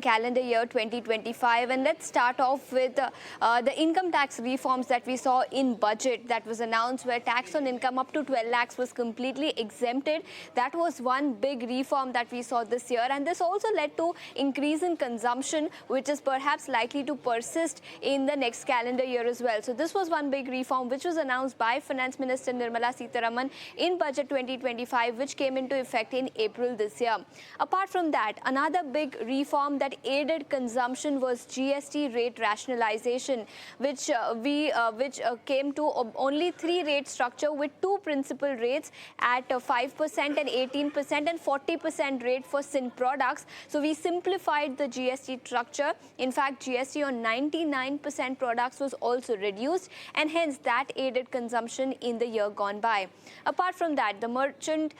calendar year 2025, and let's start off with the income tax reforms that we saw in budget that was announced, where tax on income up to 12 lakhs was completely exempted. That was one big reform that we saw this year, and this also led to increase in consumption, which is perhaps likely to persist in the next calendar year as well. So this was one big reform which was announced by Finance Minister Nirmala Sitharaman in budget 2025, which came into effect in April this year. Apart from that, another big reform that aided consumption was GST rate rationalisation, which came to only 3 rate structure with 2 principal rates at 5% and 18% and 40% rate for sin products. So we simplified the GST structure. In fact, GST on 99% products was also reduced, and hence that aided consumption in the year gone by. Apart from that, the Merchant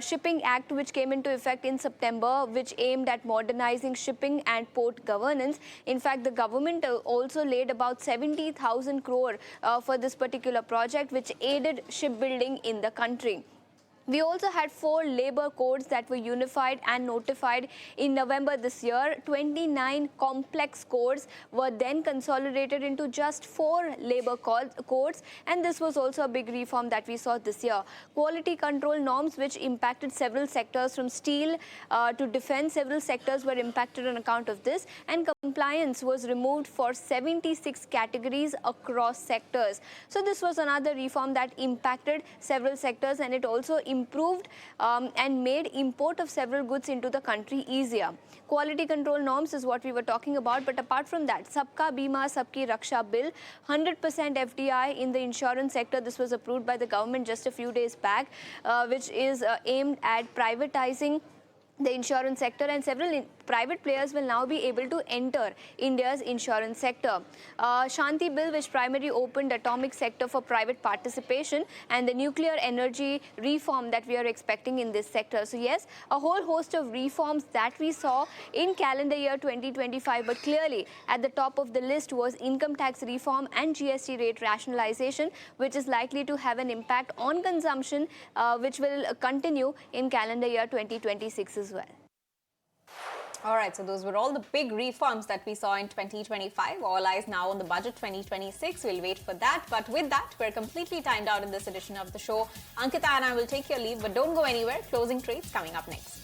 Shipping Act, which came into effect in September, which aimed at modernizing shipping and port governance. In fact, the government also laid about 70,000 crore for this particular project, which aided shipbuilding in the country. We also had 4 labor codes that were unified and notified in November this year. 29 complex codes were then consolidated into just 4 labor codes, and this was also a big reform that we saw this year. Quality control norms, which impacted several sectors from steel to defense, several sectors were impacted on account of this, and compliance was removed for 76 categories across sectors. So this was another reform that impacted several sectors, and it also improved and made import of several goods into the country easier. Quality control norms is what we were talking about, but apart from that, Sabka Bima Sabki Raksha bill, 100% FDI in the insurance sector. This was approved by the government just a few days back, which is aimed at privatizing the insurance sector, and several private players will now be able to enter India's insurance sector. Shanti bill, which primarily opened atomic sector for private participation, and the nuclear energy reform that we are expecting in this sector. So yes, a whole host of reforms that we saw in calendar year 2025, but clearly at the top of the list was income tax reform and GST rate rationalization, which is likely to have an impact on consumption, which will continue in calendar year 2026 as well. All right, so those were all the big reforms that we saw in 2025. All eyes now on the budget 2026. We'll wait for that. But with that, we're completely timed out in this edition of the show. Ankita and I will take your leave, but don't go anywhere. Closing trades coming up next.